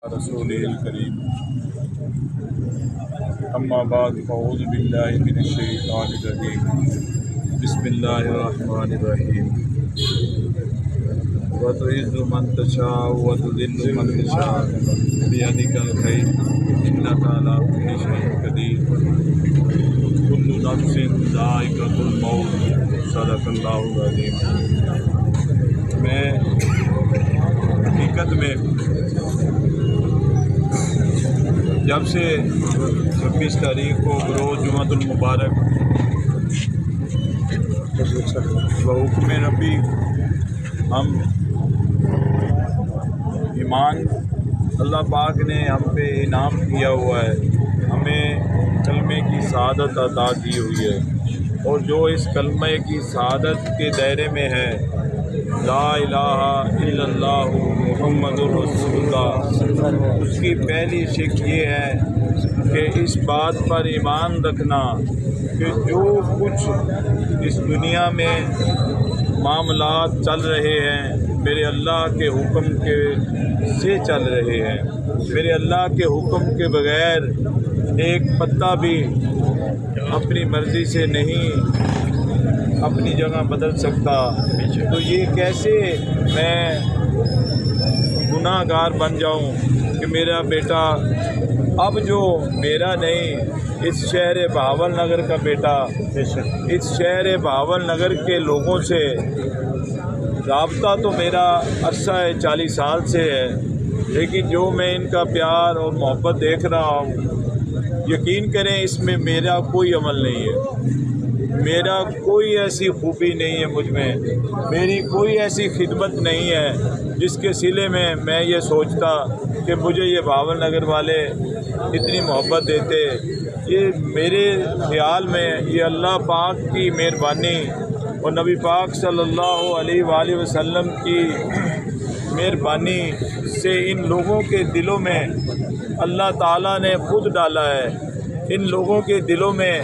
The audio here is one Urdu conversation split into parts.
رسول الکریم اما بعد فاعوذ باللہ من الشیطان الرجیم بسم اللہ الرحمن الرحیم وتعز من تشاء وتذل من تشاء بیدک الخیر انک علی کل شیء قدیر کل نفس ذائقۃ الموت صدق اللہ العظیم۔ میں حقیقت میں جب سے 26 تاریخ کو بروز جمعۃ المبارک بحکم ربی ہم ایمان اللہ پاک نے ہم پہ انعام کیا ہوا ہے، ہمیں کلمے کی سعادت عطا کی ہوئی ہے، اور جو اس کلمے کی سعادت کے دائرے میں ہے لا الہ الا اللہ محمد الرسول اللہ، اس کی پہلی شک یہ ہے کہ اس بات پر ایمان رکھنا کہ جو کچھ اس دنیا میں معاملات چل رہے ہیں میرے اللہ کے حکم کے سے چل رہے ہیں، میرے اللہ کے حکم کے بغیر ایک پتا بھی اپنی مرضی سے نہیں اپنی جگہ بدل سکتا، تو یہ کیسے میں گناہ گار بن جاؤں کہ میرا بیٹا اب جو میرا نہیں، اس شہر بہاول نگر کا بیٹا، اس شہر بہاول نگر کے لوگوں سے رابطہ تو میرا عرصہ 40 سال سے ہے، لیکن جو میں ان کا پیار اور محبت دیکھ رہا ہوں، یقین کریں اس میں میرا کوئی عمل نہیں ہے، میرا کوئی ایسی خوبی نہیں ہے، مجھ میں میری کوئی ایسی خدمت نہیں ہے جس کے صلے میں یہ سوچتا کہ مجھے یہ بہاول نگر والے اتنی محبت دیتے۔ یہ میرے خیال میں یہ اللہ پاک کی مہربانی اور نبی پاک صلی اللہ علیہ وآلہ وسلم کی مہربانی سے ان لوگوں کے دلوں میں اللہ تعالیٰ نے خود ڈالا ہے، ان لوگوں کے دلوں میں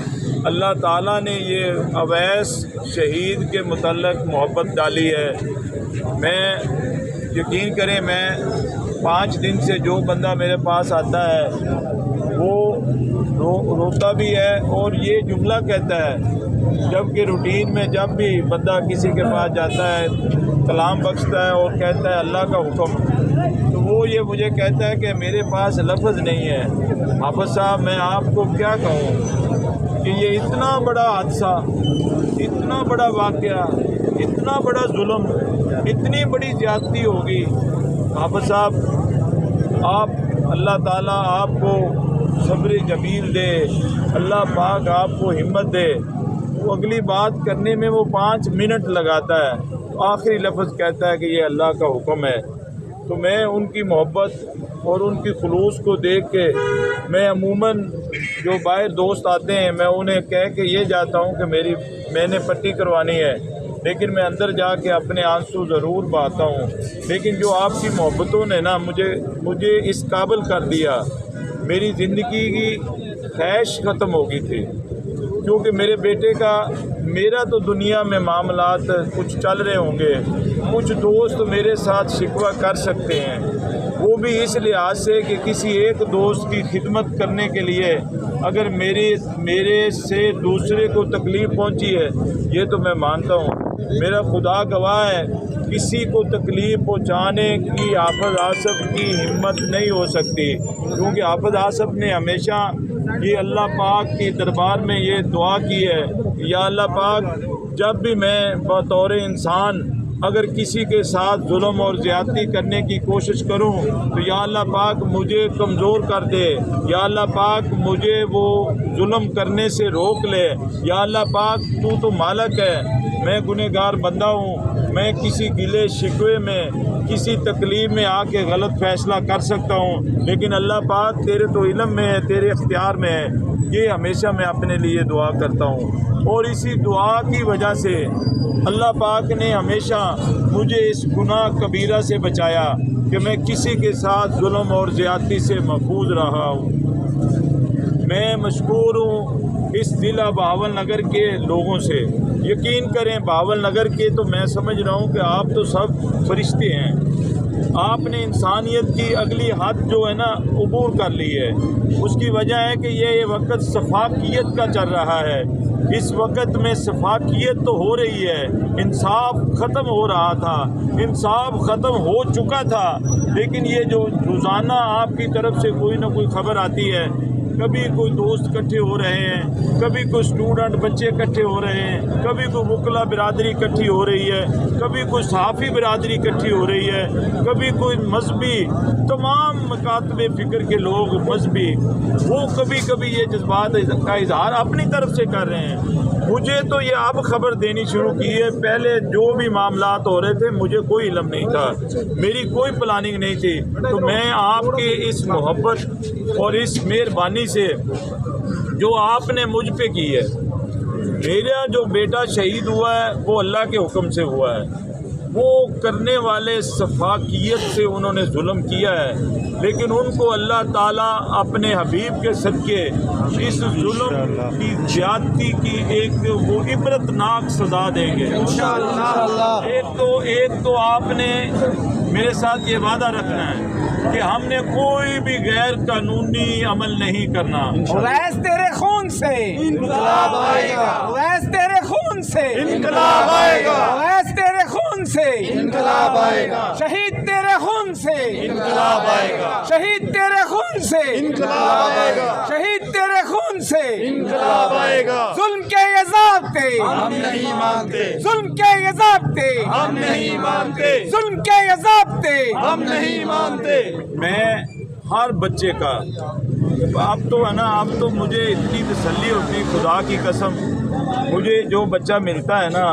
اللہ تعالیٰ نے یہ اویس شہید کے متعلق محبت ڈالی ہے۔ میں یقین کریں، میں 5 دن سے جو بندہ میرے پاس آتا ہے وہ روتا بھی ہے اور یہ جملہ کہتا ہے، جبکہ روٹین میں جب بھی بندہ کسی کے پاس جاتا ہے کلام بخشتا ہے اور کہتا ہے اللہ کا حکم، تو وہ یہ مجھے کہتا ہے کہ میرے پاس لفظ نہیں ہے حافظ صاحب، میں آپ کو کیا کہوں کہ یہ اتنا بڑا حادثہ، اتنا بڑا واقعہ، اتنا بڑا ظلم، اتنی بڑی زیادتی ہوگی۔ حافظ صاحب آپ اللہ تعالیٰ آپ کو صبر جمیل دے، اللہ پاک آپ کو ہمت دے۔ وہ اگلی بات کرنے میں وہ 5 منٹ لگاتا ہے، آخری لفظ کہتا ہے کہ یہ اللہ کا حکم ہے۔ تو میں ان کی محبت اور ان کی خلوص کو دیکھ کے میں عموماً جو باہر دوست آتے ہیں میں انہیں کہہ کے یہ جاتا ہوں کہ میں نے پٹی کروانی ہے، لیکن میں اندر جا کے اپنے آنسو ضرور بہاتا ہوں۔ لیکن جو آپ کی محبتوں نے نا مجھے اس قابل کر دیا، میری زندگی کی خواہش ختم ہو گئی تھی، کیونکہ میرے بیٹے کا میرا تو دنیا میں معاملات کچھ چل رہے ہوں گے، کچھ دوست میرے ساتھ شکوہ کر سکتے ہیں، وہ بھی اس لحاظ سے کہ کسی ایک دوست کی خدمت کرنے کے لیے اگر میرے سے دوسرے کو تکلیف پہنچی ہے، یہ تو میں مانتا ہوں، میرا خدا گواہ ہے، کسی کو تکلیف پہنچانے کی حافظ آصف کی ہمت نہیں ہو سکتی، کیونکہ حافظ آصف نے ہمیشہ یہ اللہ پاک کی دربار میں یہ دعا کی ہے، یا اللہ پاک جب بھی میں بطور انسان اگر کسی کے ساتھ ظلم اور زیادتی کرنے کی کوشش کروں تو یا اللہ پاک مجھے کمزور کر دے، یا اللہ پاک مجھے وہ ظلم کرنے سے روک لے، یا اللہ پاک تو مالک ہے، میں گنہگار بندہ ہوں، میں کسی گلے شکوے میں کسی تکلیف میں آ کے غلط فیصلہ کر سکتا ہوں، لیکن اللہ پاک تیرے تو علم میں ہے، تیرے اختیار میں ہے، یہ ہمیشہ میں اپنے لیے دعا کرتا ہوں، اور اسی دعا کی وجہ سے اللہ پاک نے ہمیشہ مجھے اس گناہ کبیرہ سے بچایا کہ میں کسی کے ساتھ ظلم اور زیادتی سے محفوظ رہا ہوں۔ میں مشکور ہوں اس ضلع بہاول نگر کے لوگوں سے، یقین کریں بہاول نگر کے تو میں سمجھ رہا ہوں کہ آپ تو سب فرشتے ہیں، آپ نے انسانیت کی اگلی حد جو ہے نا عبور کر لی ہے۔ اس کی وجہ ہے کہ یہ وقت شفافیت کا چل رہا ہے۔ اس وقت میں شفافیت تو ہو رہی ہے، انصاف ختم ہو رہا تھا، انصاف ختم ہو چکا تھا، لیکن یہ جو روزانہ آپ کی طرف سے کوئی نہ کوئی خبر آتی ہے، کبھی کوئی دوست اکٹھے ہو رہے ہیں، کبھی کوئی اسٹوڈنٹ بچے اکٹھے ہو رہے ہیں، کبھی کوئی وکلا برادری اکٹھی ہو رہی ہے، کبھی کوئی صحافی برادری اکٹھی ہو رہی ہے، کبھی کوئی مذہبی، تمام مکاتب فکر کے لوگ مذہبی، وہ کبھی کبھی یہ جذبات کا اظہار اپنی طرف سے کر رہے ہیں۔ مجھے تو یہ اب خبر دینی شروع کی ہے، پہلے جو بھی معاملات ہو رہے تھے مجھے کوئی علم نہیں تھا، میری کوئی پلاننگ نہیں تھی، تو میں آپ کے اس محبت اور اس مہربانی سے جو آپ نے مجھ پہ کی ہے، میرا جو بیٹا شہید ہوا ہے وہ اللہ کے حکم سے ہوا ہے، وہ کرنے والے شفافیت سے انہوں نے ظلم کیا ہے، لیکن ان کو اللہ تعالیٰ اپنے حبیب کے صدقے اس ظلم کی زیادتی کی ایک وہ عبرتناک سزا دیں گے انشاءاللہ۔ ایک تو آپ نے میرے ساتھ یہ وعدہ رکھنا ہے کہ ہم نے کوئی بھی غیر قانونی عمل نہیں کرنا۔ اویس تیرے خون سے انقلاب آئے گا، اویس تیرے خون سے انقلاب آئے گا، اویس تیرے خون سے انقلاب آئے گا، شہید تیرے خون سے انقلاب آئے گا، شہید تیرے خون سے انقلاب آئے گا، شہید تیرے خون سے انقلاب آئے گا۔ ظلم کے یہ ضابطے ہم نہیں مانتے، ظلم کے یہ ضابطے ہم نہیں مانتے، ظلم کے یہ ضابطے ہم نہیں مانتے۔ میں ہر بچے کا اب تو ہے نا، اب تو مجھے اتنی تسلی ہوتی، خدا کی قسم، مجھے جو بچہ ملتا ہے نا،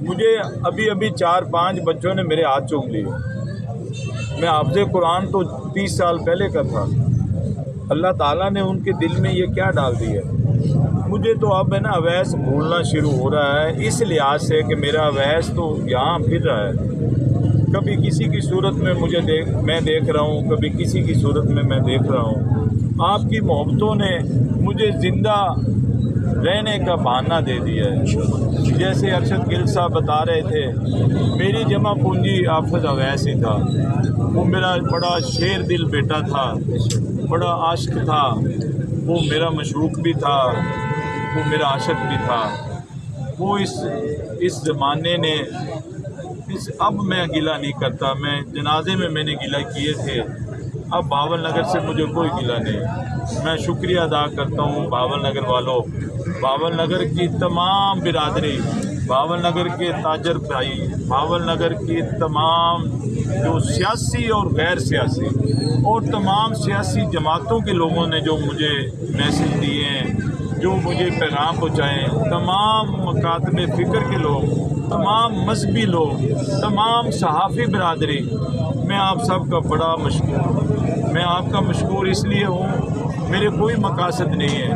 مجھے ابھی 4-5 بچوں نے میرے ہاتھ چوم لیے۔ میں حافظ قرآن تو 30 سال پہلے کا تھا، اللہ تعالیٰ نے ان کے دل میں یہ کیا ڈال دیا ہے۔ مجھے تو اب ہے نا اویس بھولنا شروع ہو رہا ہے، اس لحاظ سے کہ میرا اویس تو یہاں پھر رہا ہے، کبھی کسی کی صورت میں میں دیکھ رہا ہوں، کبھی کسی کی صورت میں دیکھ رہا ہوں۔ آپ کی محبتوں نے مجھے زندہ رہنے کا بہانہ دے دیا ہے۔ جیسے ارشد گل صاحب بتا رہے تھے، میری جمع پونجی حافظ اویس ہی تھا، وہ میرا بڑا شیر دل بیٹا تھا، بڑا عاشق تھا، وہ میرا مشوق بھی تھا، وہ میرا عاشق بھی تھا۔ وہ اس زمانے نے اب میں گلہ نہیں کرتا، میں جنازے میں نے گلہ کیے تھے، اب باول نگر سے مجھے کوئی گلہ نہیں۔ میں شکریہ ادا کرتا ہوں باول نگر والوں، باول نگر کی تمام برادری، باول نگر کے تاجر بھائی، باول نگر کی تمام جو سیاسی اور غیر سیاسی اور تمام سیاسی جماعتوں کے لوگوں نے جو مجھے میسج دیے ہیں، جو مجھے پیغام پہنچائیں، تمام مکاتب فکر کے لوگ، تمام مذہبی لوگ، تمام صحافی برادری، میں آپ سب کا بڑا مشکور ہوں۔ میں آپ کا مشکور اس لیے ہوں، میرے کوئی مقاصد نہیں ہے،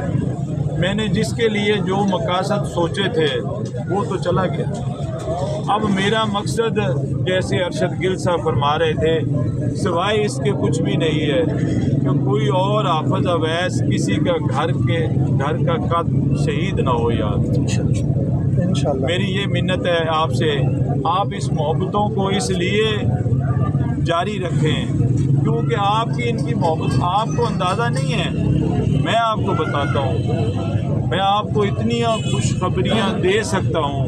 میں نے جس کے لیے جو مقاصد سوچے تھے وہ تو چلا گیا۔ اب میرا مقصد جیسے ارشد گل صاحب فرما رہے تھے، سوائے اس کے کچھ بھی نہیں ہے کہ کوئی اور حافظ اویس کسی کا گھر کا قاتل شہید نہ ہو یار۔ میری یہ منت ہے آپ سے، آپ اس محبتوں کو اس لیے جاری رکھیں کیونکہ آپ کی ان کی محبت آپ کو اندازہ نہیں ہے۔ میں آپ کو بتاتا ہوں، میں آپ کو اتنی خوشخبریاں دے سکتا ہوں،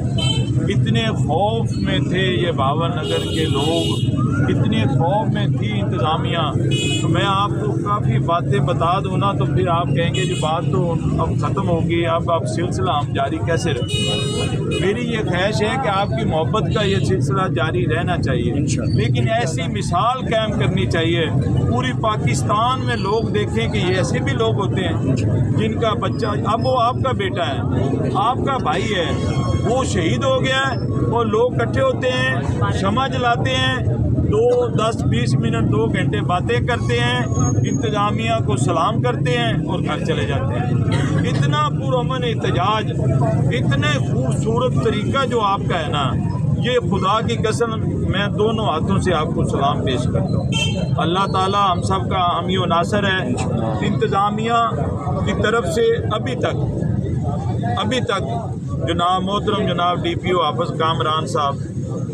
اتنے خوف میں تھے یہ باول نگر کے لوگ، اتنے خوف میں تھی انتظامیہ، تو میں آپ کو کافی باتیں بتا دوں نا تو پھر آپ کہیں گے کہ بات تو اب ختم ہوگی، اب سلسلہ ہم جاری کیسے رکھیں۔ میری یہ خواہش ہے کہ آپ کی محبت کا یہ سلسلہ جاری رہنا چاہیے، لیکن ایسی مثال قائم کرنی چاہیے، پوری پاکستان میں لوگ دیکھیں کہ یہ ایسے بھی لوگ ہوتے ہیں جن کا بچہ، اب وہ آپ کا بیٹا ہے، آپ کا بھائی ہے، وہ شہید ہو گیا ہے اور لوگ اکٹھے ہوتے ہیں، شمع جلاتے ہیں، 10-20 منٹ 2 گھنٹے باتیں کرتے ہیں، انتظامیہ کو سلام کرتے ہیں اور گھر چلے جاتے ہیں۔ اتنا پرامن احتجاج، اتنے خوبصورت طریقہ جو آپ کا ہے نا، یہ خدا کی قسم میں دونوں ہاتھوں سے آپ کو سلام پیش کرتا ہوں۔ اللہ تعالیٰ ہم سب کا حامی و ناصر ہے۔ انتظامیہ کی طرف سے ابھی تک جناب محترم جناب DPO حافظ کامران صاحب،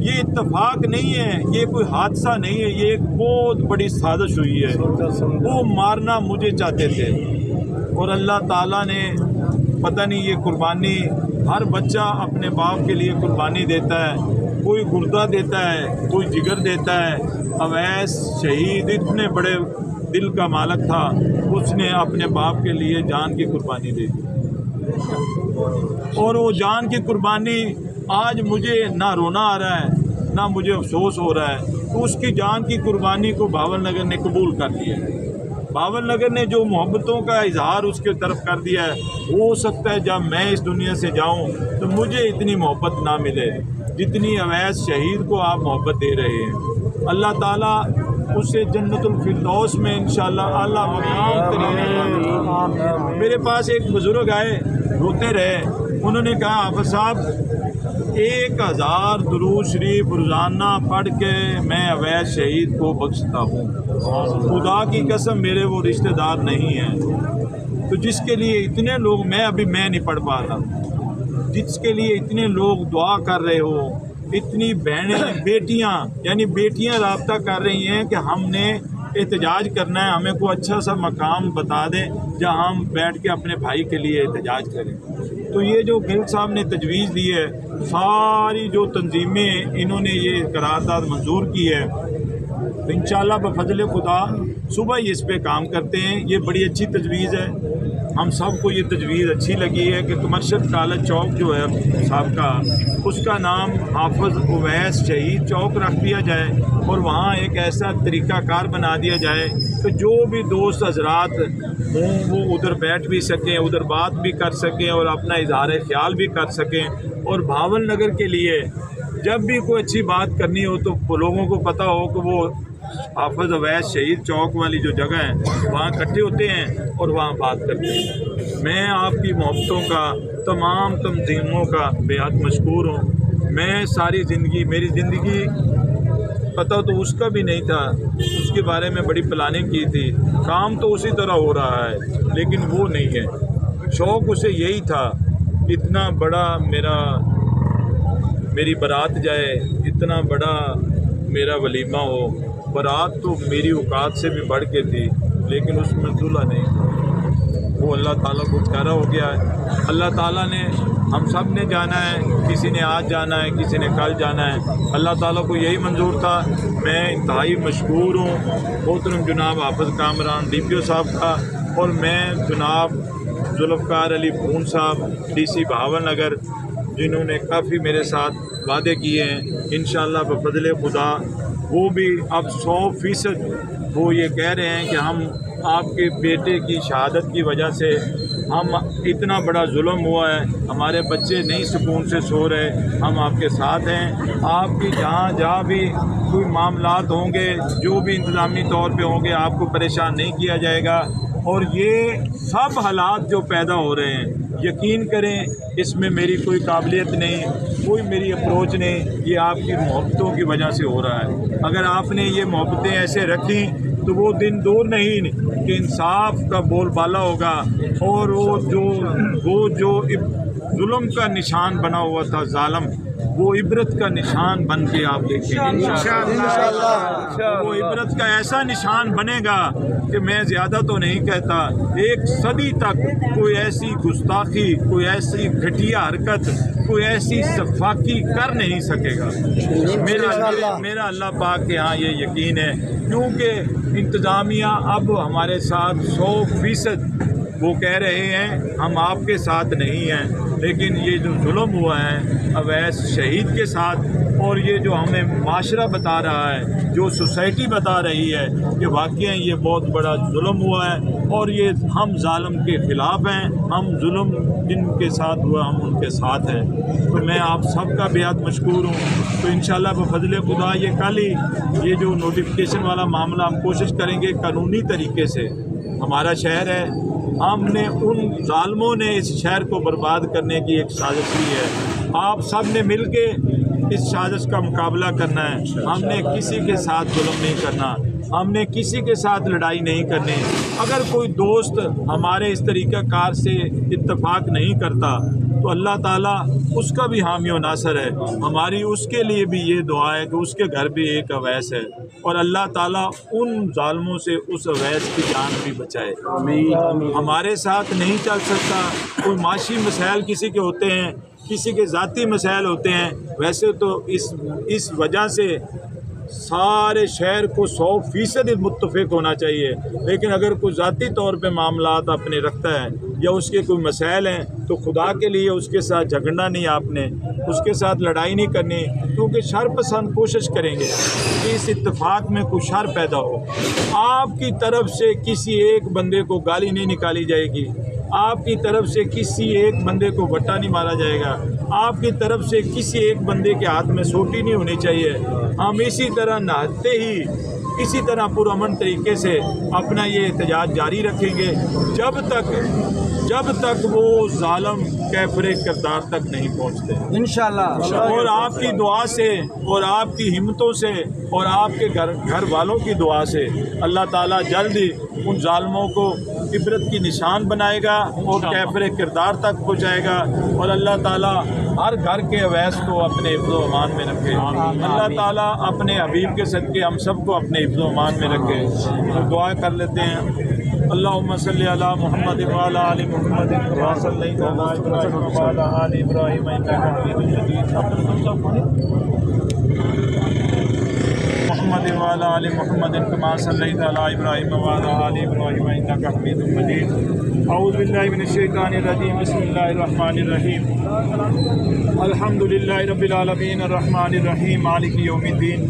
یہ اتفاق نہیں ہے، یہ کوئی حادثہ نہیں ہے، یہ ایک بہت بڑی سازش ہوئی ہے۔ وہ مارنا مجھے چاہتے تھے اور اللہ تعالیٰ نے پتہ نہیں یہ قربانی، ہر بچہ اپنے باپ کے لیے قربانی دیتا ہے، کوئی گردہ دیتا ہے، کوئی جگر دیتا ہے۔ اویس شہید اتنے بڑے دل کا مالک تھا، اس نے اپنے باپ کے لیے جان کی قربانی دے دی، اور وہ جان کی قربانی آج مجھے نہ رونا آ رہا ہے نہ مجھے افسوس ہو رہا ہے، تو اس کی جان کی قربانی کو بھاول نگر نے قبول کر لیا ہے۔ بھاول نگر نے جو محبتوں کا اظہار اس کے طرف کر دیا ہے، ہو سکتا ہے جب میں اس دنیا سے جاؤں تو مجھے اتنی محبت نہ ملے جتنی اویس شہید کو آپ محبت دے رہے ہیں۔ اللہ تعالیٰ اسے جنت الفردوس میں انشاءاللہ اعلیٰ مقام کرے۔ میرے پاس ایک بزرگ آئے، روتے رہے، انہوں نے کہا حافظ صاحب 1000 درود شریف روزانہ پڑھ کے میں اویس شہید کو بخشتا ہوں، خدا کی قسم میرے وہ رشتہ دار نہیں ہیں، تو جس کے لیے اتنے لوگ میں نہیں پڑھ پا رہا، جس کے لیے اتنے لوگ دعا کر رہے ہو، اتنی بہنیں بیٹیاں رابطہ کر رہی ہیں کہ ہم نے احتجاج کرنا ہے، ہمیں کوئی اچھا سا مقام بتا دیں جہاں ہم بیٹھ کے اپنے بھائی کے لیے احتجاج کریں۔ تو یہ جو گل صاحب نے تجویز دی ہے، ساری جو تنظیمیں انہوں نے یہ قرارداد منظور کی ہے، تو انشاءاللہ بفضل خدا صبح ہی اس پہ کام کرتے ہیں۔ یہ بڑی اچھی تجویز ہے، ہم سب کو یہ تجویز اچھی لگی ہے کہ کمرشل کالج چوک جو ہے صاحب کا، اس کا نام حافظ اویس شہید چوک رکھ دیا جائے، اور وہاں ایک ایسا طریقہ کار بنا دیا جائے کہ جو بھی دوست حضرات ہوں وہ ادھر بیٹھ بھی سکیں، ادھر بات بھی کر سکیں اور اپنا اظہار خیال بھی کر سکیں، اور بھاول نگر کے لیے جب بھی کوئی اچھی بات کرنی ہو تو لوگوں کو پتہ ہو کہ وہ حافظ اویس شہید چوک والی جو جگہ ہے وہاں اکٹھے ہوتے ہیں اور وہاں بات کرتے ہیں۔ میں آپ کی محبتوں کا، تمام تنظیموں کا بے حد مشکور ہوں۔ میں ساری زندگی، میری زندگی پتہ تو اس کا بھی نہیں تھا، اس کے بارے میں بڑی پلاننگ کی تھی، کام تو اسی طرح ہو رہا ہے لیکن وہ نہیں ہے۔ شوق اسے یہی تھا اتنا بڑا میری بارات جائے، اتنا بڑا میرا ولیمہ ہو۔ بارات تو میری اوقات سے بھی بڑھ کے تھی لیکن اس میں دلہا نہیں تھا، وہ اللہ تعالیٰ کو ٹھہرا ہو گیا ہے۔ اللہ تعالیٰ نے، ہم سب نے جانا ہے، کسی نے آج جانا ہے، کسی نے کل جانا ہے، اللہ تعالیٰ کو یہی منظور تھا۔ میں انتہائی مشکور ہوں محترم جناب حافظ کامران ڈی پی او صاحب کا، اور میں جناب ذوالفقار علی پون صاحب ڈی سی بھاول نگر، جنہوں نے کافی میرے ساتھ وعدے کیے ہیں، انشاءاللہ بفضل خدا وہ بھی اب 100% وہ یہ کہہ رہے ہیں کہ ہم آپ کے بیٹے کی شہادت کی وجہ سے ہم اتنا بڑا ظلم ہوا ہے، ہمارے بچے نہیں سکون سے سو رہے، ہم آپ کے ساتھ ہیں۔ آپ کی جہاں بھی کوئی معاملات ہوں گے، جو بھی انتظامی طور پہ ہوں گے، آپ کو پریشان نہیں کیا جائے گا، اور یہ سب حالات جو پیدا ہو رہے ہیں یقین کریں اس میں میری کوئی قابلیت نہیں، کوئی میری اپروچ نہیں، یہ آپ کی محبتوں کی وجہ سے ہو رہا ہے۔ اگر آپ نے یہ محبتیں ایسے رکھی تو وہ دن دور نہیں کہ انصاف کا بول بالا ہوگا، اور وہ جو ظلم کا نشان بنا ہوا تھا ظالم، وہ عبرت کا نشان بن کے آپ دیکھیں گے انشاءاللہ۔ وہ عبرت کا ایسا نشان بنے گا کہ میں زیادہ تو نہیں کہتا، 1 صدی تک کوئی ایسی گستاخی، کوئی ایسی گھٹیا حرکت، کوئی ایسی صفاقی کر نہیں سکے گا۔ میرا اللہ پاک کے ہاں یہ یقین ہے، کیونکہ انتظامیہ اب ہمارے ساتھ 100% وہ کہہ رہے ہیں ہم آپ کے ساتھ نہیں ہیں، لیکن یہ جو ظلم ہوا ہے اویس شہید کے ساتھ، اور یہ جو ہمیں معاشرہ بتا رہا ہے، جو سوسائٹی بتا رہی ہے کہ واقعی یہ بہت بڑا ظلم ہوا ہے، اور یہ ہم ظالم کے خلاف ہیں، ہم ظلم جن کے ساتھ ہوا ہم ان کے ساتھ ہیں۔ تو میں آپ سب کا بے حد مشکور ہوں۔ تو انشاءاللہ بفضل خدا یہ کل ہی یہ جو نوٹیفیکیشن والا معاملہ ہم کوشش کریں گے قانونی طریقے سے، ہمارا شہر ہے، ہم نے ان ظالموں نے اس شہر کو برباد کرنے کی ایک سازش کی ہے، آپ سب نے مل کے اس سازش کا مقابلہ کرنا ہے۔ ہم نے کسی کے ساتھ ظلم نہیں کرنا، ہم نے کسی کے ساتھ لڑائی نہیں کرنی۔ اگر کوئی دوست ہمارے اس طریقہ کار سے اتفاق نہیں کرتا تو اللہ تعالیٰ اس کا بھی حامی و ناصر ہے۔ ہماری اس کے لیے بھی یہ دعا ہے کہ اس کے گھر بھی ایک اویس ہے، اور اللہ تعالیٰ ان ظالموں سے اس اویس کی جان بھی بچائے۔ ہمارے ساتھ نہیں چل سکتا، کوئی معاشی مسائل کسی کے ہوتے ہیں، کسی کے ذاتی مسائل ہوتے ہیں، ویسے تو اس وجہ سے سارے شہر کو 100% متفق ہونا چاہیے، لیکن اگر کوئی ذاتی طور پہ معاملات اپنے رکھتا ہے یا اس کے کوئی مسائل ہیں تو خدا کے لیے اس کے ساتھ جھگڑنا نہیں، آپ نے اس کے ساتھ لڑائی نہیں کرنی، کیونکہ شر پسند کوشش کریں گے کہ اس اتفاق میں کوئی شر پیدا ہو۔ آپ کی طرف سے کسی ایک بندے کو گالی نہیں نکالی جائے گی، آپ کی طرف سے کسی ایک بندے کو وٹا نہیں مارا جائے گا، آپ کی طرف سے کسی ایک بندے کے ہاتھ میں سوٹی نہیں ہونی چاہیے۔ ہم اسی طرح نہتے ہی اسی طرح پرامن طریقے سے اپنا یہ احتجاج جاری رکھیں گے جب تک وہ ظالم کافر کردار تک نہیں پہنچتے انشاءاللہ۔ اور آپ کی دعا سے اور آپ کی ہمتوں سے اور آپ کے گھر والوں کی دعا سے اللہ تعالیٰ جلد ہی ان ظالموں کو عبرت کی نشان بنائے گا اور کافر کردار تک پہنچائے گا، اور اللہ تعالیٰ ہر گھر کے اویس کو اپنے حفظ و امان میں رکھے۔ اللہ تعالیٰ اپنے حبیب کے صدقے ہم سب کو اپنے حفظ و امان میں رکھے۔ تو دعا کر لیتے ہیں۔ اللہم صلی علی محمد وعلی آل محمد کما صلیت علی ابراہیم وعلی آل ابراہیم انک حمید مجید۔ محمد وعلی آل محمد کما صلیت علی ابراہیم وعلی آل ابراہیم انک حمید مجید۔ اعوذ باللہ من الشیطان الرجیم، بسم اللہ الرحمن الرحیم۔ الحمد للہ رب العالمین الرحمن الرحیم مالک یوم الدین،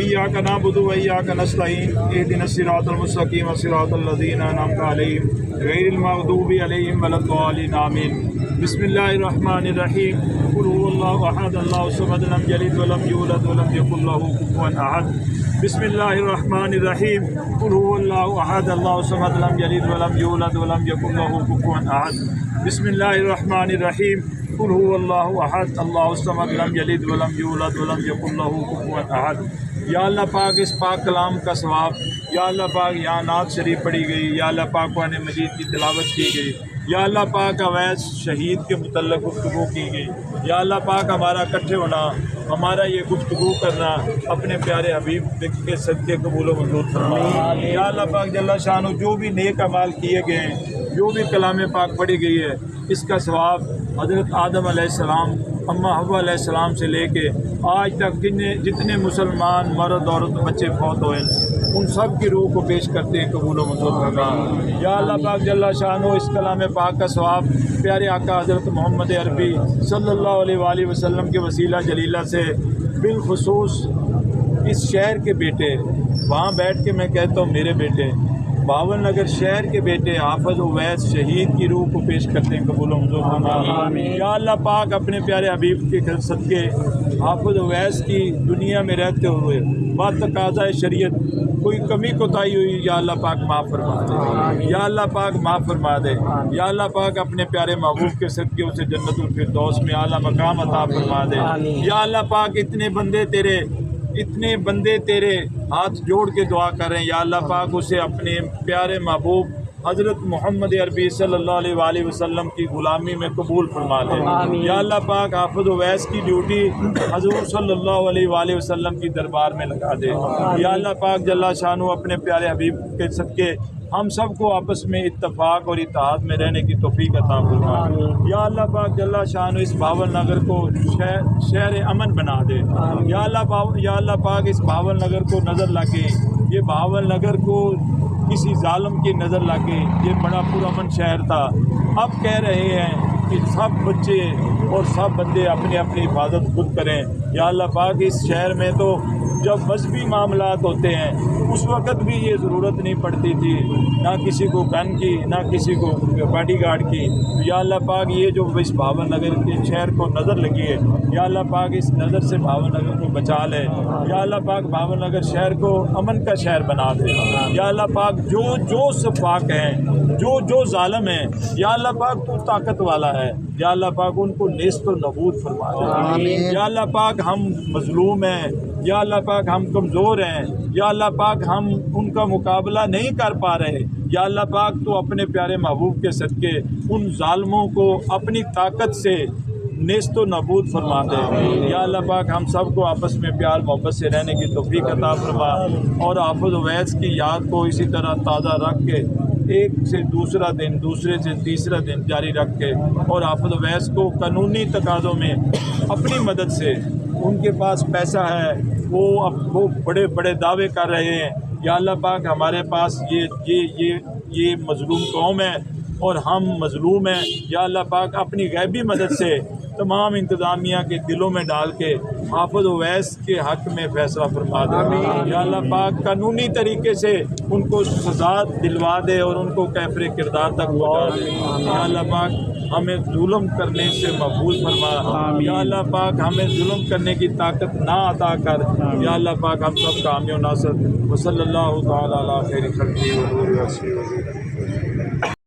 ایاک نعبد و ایاک نستعین، اہدنا الصراط المستقیم صراط الذین انعمت علیہم غیر المغضوب علیہم ولا الضالین آمین۔ بسم اللہ الرحمن الرحیم۔ قل هو اللہ احد اللہ الصمد لم یلد ولم یولد ولم یکن له کفوا احد۔ بسم اللہ الرحمن الرحیم۔ قل هو اللہ احد اللہ الصمد لم یلد ولم یولد ولم یکن له کفوا احد۔ بسم اللہ الرحمن الرحیم۔ قل هو اللہ احد اللہ الصمد لم یلد ولم یولد ولم یکن له کفوا احد۔ یا اللہ پاک اس پاک کلام کا ثواب، یا اللہ پاک یہاں نعت شریف پڑھی گئی، یا اللہ پاک قرآن مجید کی تلاوت کی گئی، یا اللہ پاک اویس شہید کے متعلق گفتگو کی گئی، یا اللہ پاک ہمارا اکٹھے ہونا، ہمارا یہ گفتگو کرنا اپنے پیارے حبیب کے صدقے قبول و منظور فرما۔ یا اللہ پاک جل شانہ جو بھی نیک اعمال کیے گئے ہیں، جو بھی کلام پاک پڑھی گئی ہے، اس کا ثواب حضرت آدم علیہ السلام، اماں حوا علیہ السلام سے لے کے آج تک جتنے مسلمان مرد عورت بچے فوت ہوئے ان سب کی روح کو پیش کرتے ہیں قبول و منظور فرما۔ یا اللہ پاک جل شانہ اس کلام پاک کا ثواب پیارے آقا حضرت محمد عربی صلی اللہ علیہ وآلہ وسلم کے وسیلہ جلیلہ سے، بالخصوص اس شہر کے بیٹے، وہاں بیٹھ کے میں کہتا ہوں میرے بیٹے، باول نگر شہر کے بیٹے حافظ اویس شہید کی روح کو پیش کرتے ہیں قبول و منظور فرما۔ یا اللہ پاک اپنے پیارے حبیب کے صدقے حافظ اویس کی دنیا میں رہتے ہوئے بتقاضۂ شریعت کوئی کمی کوتاہی ہوئی یا اللہ پاک معاف فرما دے، یا اللہ پاک معاف فرما دے، یا اللہ پاک اپنے پیارے محبوب کے صدقے اسے جنت الفردوس میں اعلیٰ مقام عطا فرما دے۔ یا اللہ پاک اتنے بندے تیرے ہاتھ جوڑ کے دعا کر رہے ہیں، یا اللہ پاک اسے اپنے پیارے محبوب حضرت محمد عربی صلی اللہ علیہ وآلہ وسلم کی غلامی میں قبول فرما لے۔ یا اللہ پاک حافظ اویس کی ڈیوٹی حضور صلی اللہ علیہ وآلہ وسلم کی دربار میں لگا دے۔ یا اللہ پاک جل شانہ اپنے پیارے حبیب کے صدقے ہم سب کو آپس میں اتفاق اور اتحاد میں رہنے کی توفیق عطا فرما۔ یا اللہ پاک جل شانہ اس باول نگر کو شہر امن بنا دے۔ یا اللہ پاک اس باول نگر کو نظر لگے، یہ باول نگر کو کسی ظالم کی نظر لگے، یہ بڑا پرامن شہر تھا، اب کہہ رہے ہیں کہ سب بچے اور سب بندے اپنی اپنی حفاظت خود کریں۔ یا اللہ پاک اس شہر میں تو جب مذہبی معاملات ہوتے ہیں اس وقت بھی یہ ضرورت نہیں پڑتی تھی، نہ کسی کو گن کی نہ کسی کو باڈی گارڈ کی۔ یا اللہ پاک یہ جو اس باول نگر کے شہر کو نظر لگی ہے، یا اللہ پاک اس نظر سے باول نگر کو بچا لے۔ یا اللہ پاک باول نگر شہر کو امن کا شہر بنا دے۔ یا اللہ پاک جو سفاک ہیں، جو ظالم ہیں، یا اللہ پاک تو طاقت والا ہے، یا اللہ پاک ان کو نیست و نابود فرما دے۔ یا اللہ پاک ہم مظلوم ہیں، یا اللہ پاک ہم کمزور ہیں، یا اللہ پاک ہم ان کا مقابلہ نہیں کر پا رہے، یا اللہ پاک تو اپنے پیارے محبوب کے صدقے ان ظالموں کو اپنی طاقت سے نیست و نابود فرما دے۔ یا اللہ پاک ہم سب کو آپس میں پیار محبت سے رہنے کی توفیق عطا فرما، اور حافظ اویس کی یاد کو اسی طرح تازہ رکھ کے ایک سے دوسرا دن، دوسرے سے تیسرا دن جاری رکھ کے، اور حافظ اویس کو قانونی تقاضوں میں اپنی مدد سے، ان کے پاس پیسہ ہے، وہ بڑے بڑے دعوے کر رہے ہیں، یا اللہ پاک ہمارے پاس یہ مظلوم قوم ہے اور ہم مظلوم ہیں، یا اللہ پاک اپنی غیبی مدد سے تمام انتظامیہ کے دلوں میں ڈال کے حافظ اویس کے حق میں فیصلہ فرما دے، یا اللہ پاک قانونی طریقے سے ان کو سزا دلوا دے اور ان کو کیفر کردار تک پہنچا دے، یا اللہ پاک ہمیں ظلم کرنے سے محفوظ فرما، یا اللہ پاک ہمیں ظلم کرنے کی طاقت نہ عطا کر، یا اللہ پاک ہم سب کا حامی و ناصر، وصلی اللہ تعالی علی خیر خلقہ